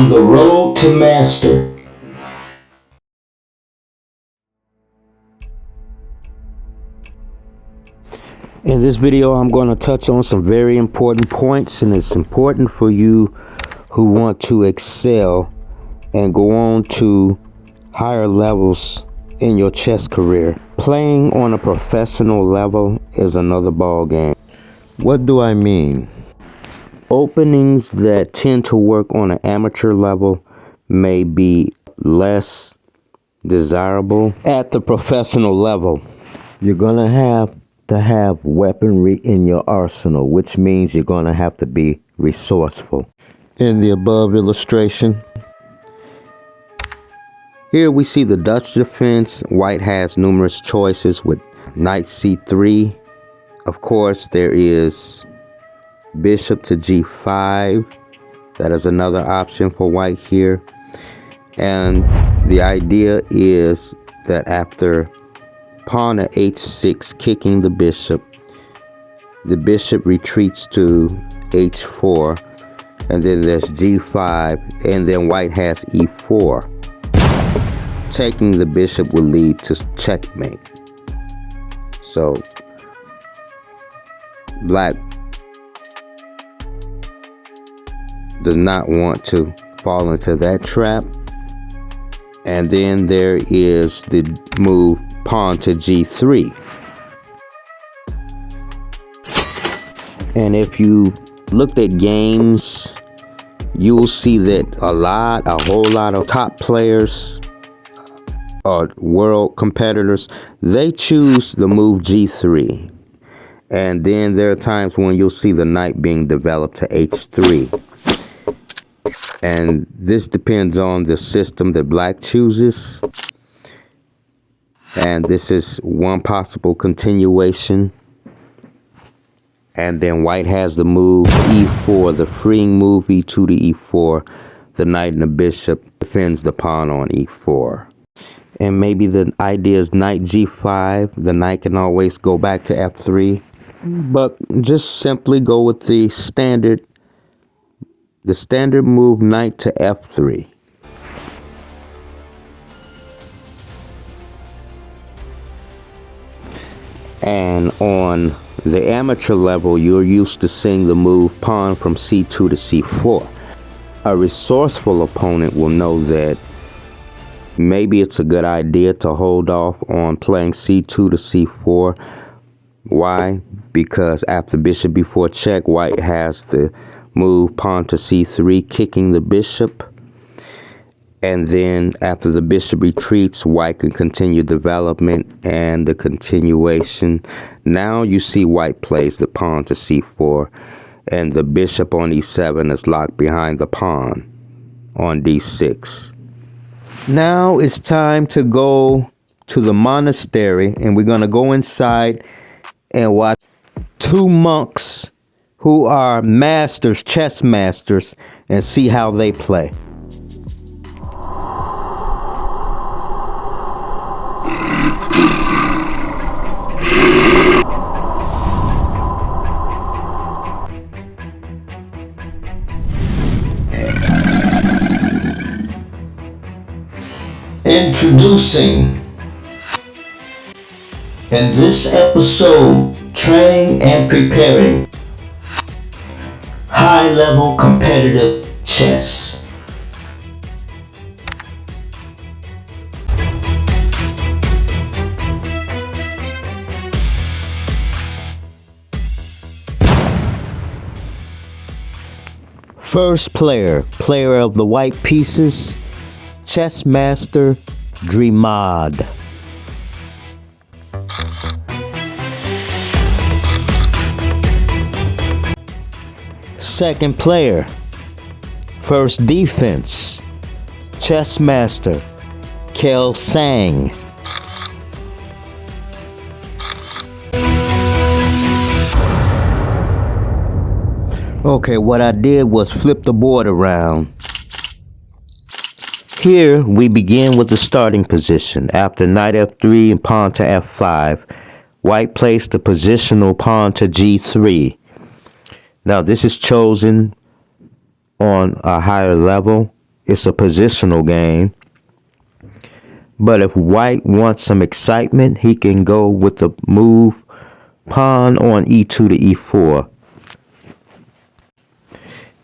on the road to master. In this video, I'm going to touch on some very important points, and it's important for you who want to excel and go on to higher levels in your chess career. Playing on a professional level is another ball game. What do I mean? Openings that tend to work on an amateur level may be less desirable at the professional level. You're going to have weaponry in your arsenal, which means you're going to have to be resourceful. In the above illustration, here we see the Dutch defense. White has numerous choices with knight c3. Of course, there is bishop to g5. That is another option for white here. And the idea is that after pawn to h6, kicking the bishop retreats to h4, and then there's g5, and then white has e4. Taking the bishop will lead to checkmate. So black does not want to fall into that trap. And then there is the move pawn to g3. And if you looked at games, you will see that a whole lot of top players or world competitors, they choose the move g3. And then there are times when you'll see the knight being developed to h3. And this depends on the system that black chooses. And this is one possible continuation. And then white has the move e4, the freeing move e2 to e4. The knight and the bishop defends the pawn on e4. And maybe the idea is knight g5. The knight can always go back to f3. But just simply go with the standard move knight to f3. And on the amateur level, you're used to seeing the move pawn from c2 to c4. A resourceful opponent will know that maybe it's a good idea to hold off on playing c2 to c4. Why? Because after bishop b4 check, white has the move pawn to c3, kicking the bishop. And then after the bishop retreats, white can continue development and the continuation. Now you see white plays the pawn to c4, and the bishop on e7 is locked behind the pawn on d6. Now it's time to go to the monastery, and we're going to go inside and watch two monks who are masters, chess masters, and see how they play. Introducing. In this episode, training and preparing high-level competitive chess. First player of the white pieces, chess master Dreamad. Second player, first defense, chess master Kel Sang. Okay, what I did was flip the board around. Here we begin with the starting position. After knight f3 and pawn to f5, white placed the positional pawn to g3. Now this is chosen on a higher level, It's a positional game. But if white wants some excitement, he can go with the move pawn on e2 to e4.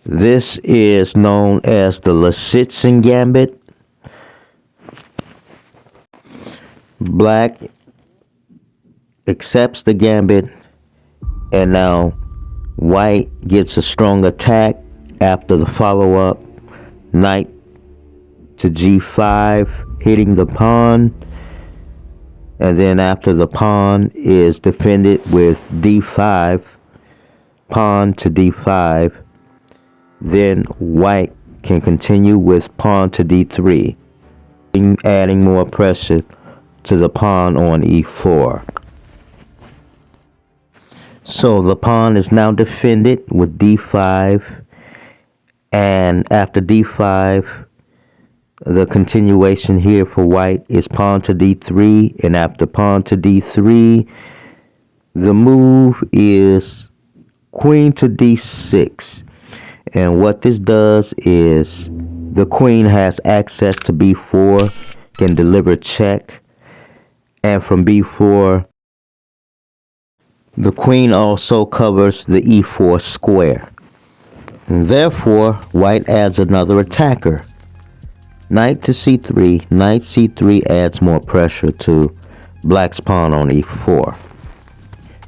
This is known as the Lisitzin gambit. Black accepts the gambit, and now white gets a strong attack after the follow-up. Knight to g5, hitting the pawn, and then after the pawn is defended with d5, pawn to d5, then white can continue with pawn to d3, adding more pressure to the pawn on e4. So the pawn is now defended with d5, and after d5, the continuation here for white is pawn to d3, and after pawn to d3, the move is queen to d6. And what this does is the queen has access to b4, can deliver check, and from b4, the queen also covers the e4 square. Therefore, white adds another attacker. Knight to c3. Knight c3 adds more pressure to black's pawn on e4.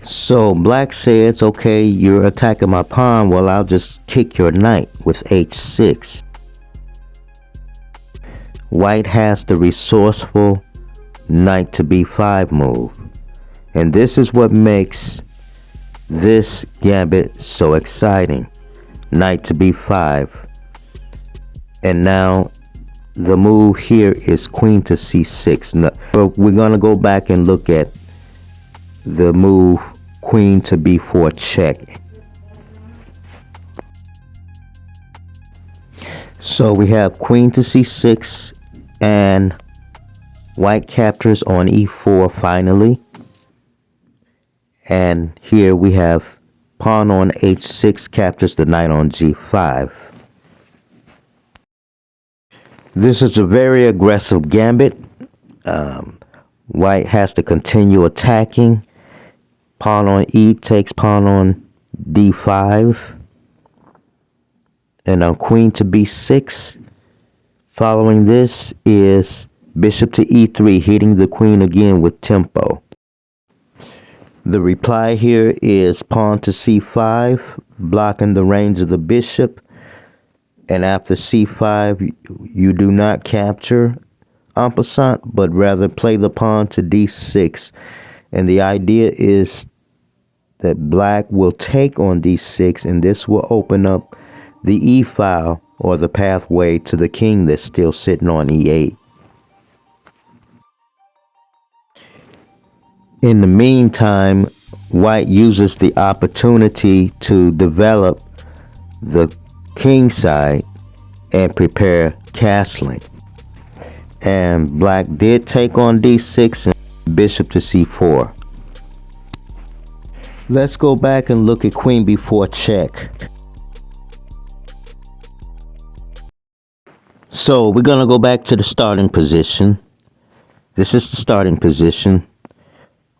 So black says, okay, you're attacking my pawn, well, I'll just kick your knight with h6. White has the resourceful knight to b5 move. And this is what makes this gambit so exciting. Knight to b5. And now the move here is queen to c6. Now, we're going to go back and look at the move queen to b4 check. So we have queen to c6, and white captures on e4 finally. And here we have pawn on h6 captures the knight on g5. This is a very aggressive gambit. White has to continue attacking. Pawn on e takes pawn on d5. And now queen to b6. Following this is bishop to e3, hitting the queen again with tempo. The reply here is pawn to c5, blocking the range of the bishop. And after c5, you do not capture en passant, but rather play the pawn to d6. And the idea is that black will take on d6, and this will open up the e-file, or the pathway to the king that's still sitting on e8. In the meantime, white uses the opportunity to develop the king side and prepare castling. And black did take on d6 and bishop to c4. Let's go back and look at queen b4 check. So we're going to go back to the starting position. This is the starting position.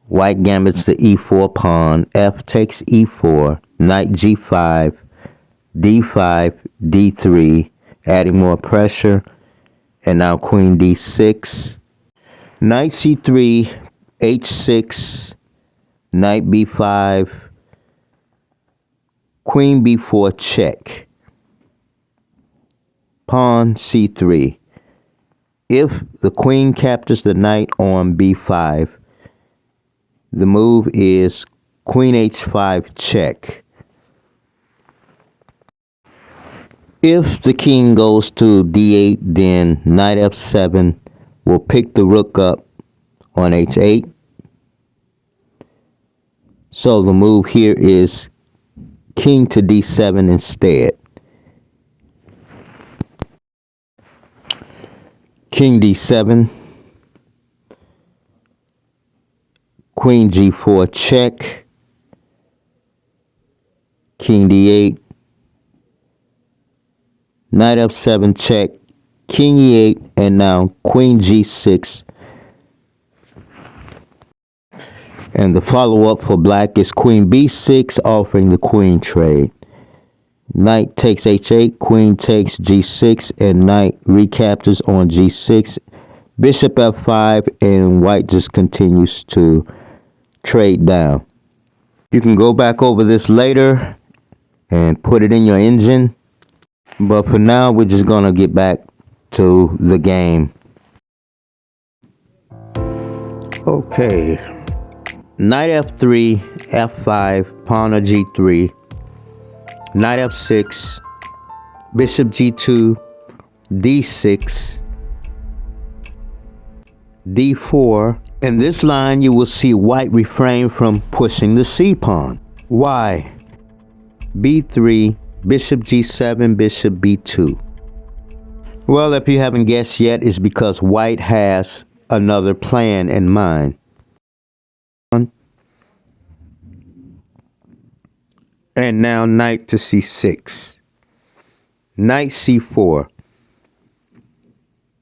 White gambits the e4 pawn, f takes e4, knight g5, d5, d3, adding more pressure, and now queen d6, knight c3, h6, knight b5, queen b4 check, pawn c3. If the queen captures the knight on b5, the move is queen h5 check. If the king goes to d8, then knight f7 will pick the rook up on h8. So the move here is king to d7 instead. King d7, queen g4 check, king d8, knight f7 check, king e8, and now queen g6. And the follow-up for black is queen b6, offering the queen trade. Knight takes h8, queen takes g6, and knight recaptures on g6. Bishop f5, and white just continues to trade down. You can go back over this later and put it in your engine. But for now, we're just going to get back to the game. Okay. Knight f3, f5, pawn to g3. Knight f6, bishop g2, d6, d4. In this line, you will see white refrain from pushing the c-pawn. Why? b3, bishop g7, bishop b2. Well, if you haven't guessed yet, it's because white has another plan in mind. And now knight to c6. Knight c4.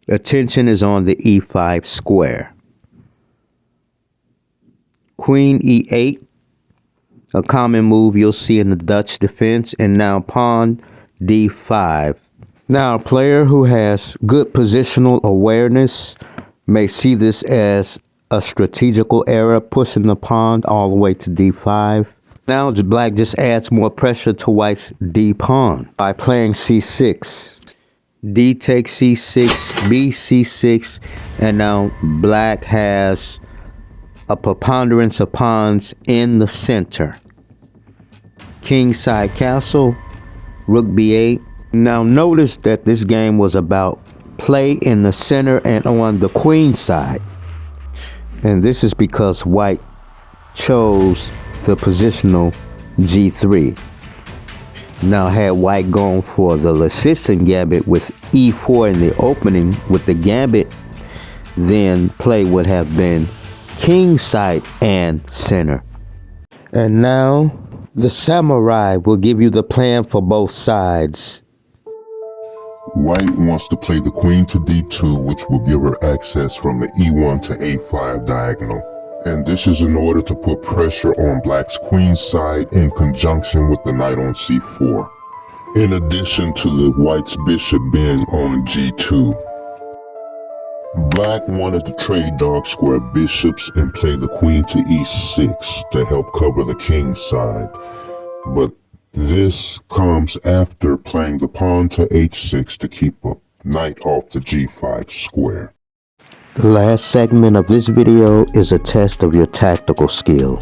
Attention is on the e5 square. Queen e8. A common move you'll see in the Dutch defense. And now pawn d5. Now a player who has good positional awareness may see this as a strategical error, pushing the pawn all the way to d5. Now black just adds more pressure to white's d-pawn by playing c6. D takes c6, b c6, and now black has a preponderance of pawns in the center. Kingside castle, rook b8. Now notice that this game was about play in the center and on the queen side. And this is because white chose the positional g3. Now had white gone for the Lississin gambit with e4 in the opening with the gambit, then play would have been king side and center. And now the samurai will give you the plan for both sides. White wants to play the queen to d2, which will give her access from the e1 to a5 diagonal. And this is in order to put pressure on black's queen side in conjunction with the knight on c4. In addition to the white's bishop being on g2. Black wanted to trade dark square bishops and play the queen to e6 to help cover the king side. But this comes after playing the pawn to h6 to keep a knight off the g5 square. The last segment of this video is a test of your tactical skill.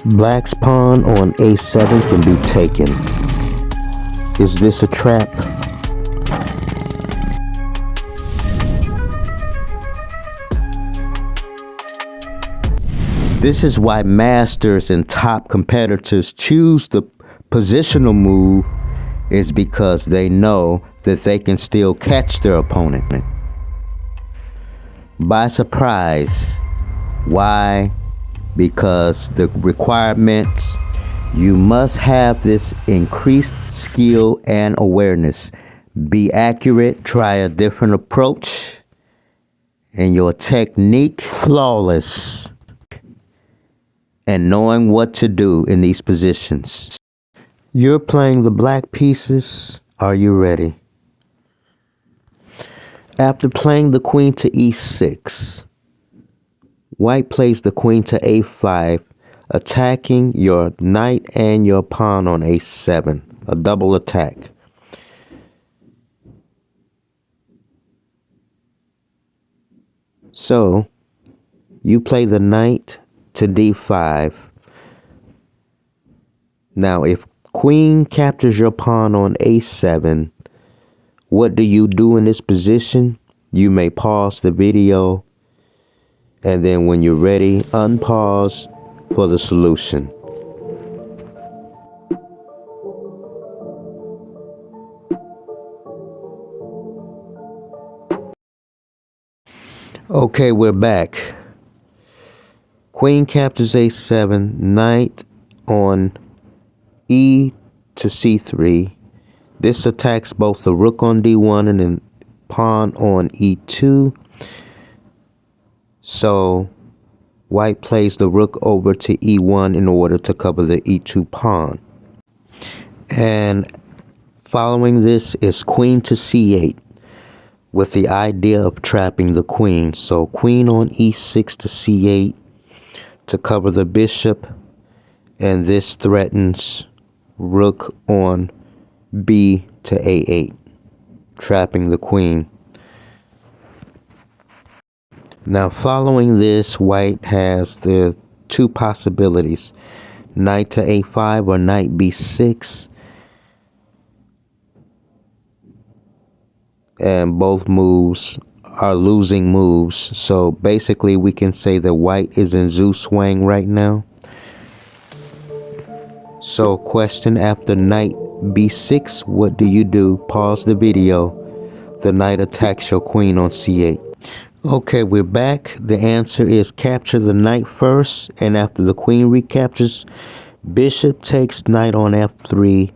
Black's pawn on a7 can be taken. Is this a trap? This is why masters and top competitors choose the positional move, is because they know that they can still catch their opponent by surprise. Why? Because the requirements, you must have this increased skill and awareness. Be accurate, try a different approach, and your technique flawless, and knowing what to do in these positions. You're playing the black pieces. Are you ready? After playing the queen to e6, white plays the queen to a5, attacking your knight and your pawn on a7, a double attack. So, you play the knight to d5. Now, if queen captures your pawn on a7, what do you do in this position? You may pause the video, and then when you're ready, unpause for the solution. Okay, we're back. Queen captures a7, knight on e to c3. This attacks both the rook on d1 and then pawn on e2. So white plays the rook over to e1 in order to cover the e2 pawn. And following this is queen to c8 with the idea of trapping the queen. So queen on e6 to c8 to cover the bishop, and this threatens rook on b to a8, trapping the queen. Now following this, white has the two possibilities, knight to a5 or knight b6, and both moves are losing moves. So basically we can say that white is in Zeus Wang right now. So question after knight b6, what do you do? Pause the video. The knight attacks your queen on c8. Okay, we're back. The answer is capture the knight first, and after the queen recaptures, bishop takes knight on f3,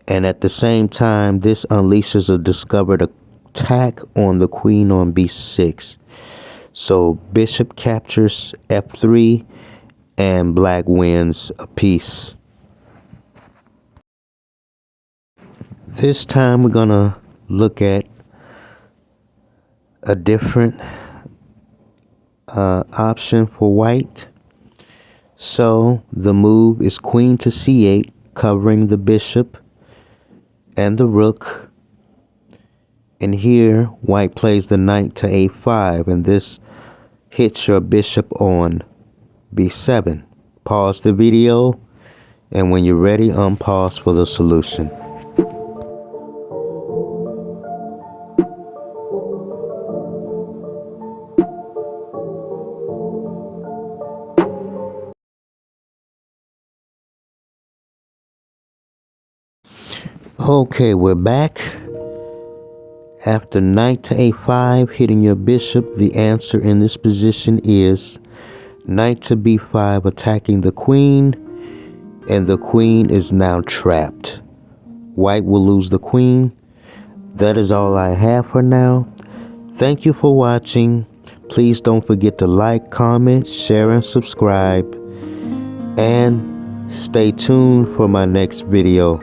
and at the same time this unleashes a discovered attack on the queen on b6. So bishop captures f3 and black wins a piece. This time we're gonna look at a different option for white. So the move is queen to c8, covering the bishop and the rook. And here white plays the knight to a5, and this hits your bishop on b7. Pause the video, and when you're ready, unpause for the solution. Okay, we're back. After knight to a5 hitting your bishop, the answer in this position is knight to b5 attacking the queen, and the queen is now trapped. White will lose the queen. That is all I have for now. Thank you for watching. Please don't forget to like, comment, share, and subscribe. And stay tuned for my next video.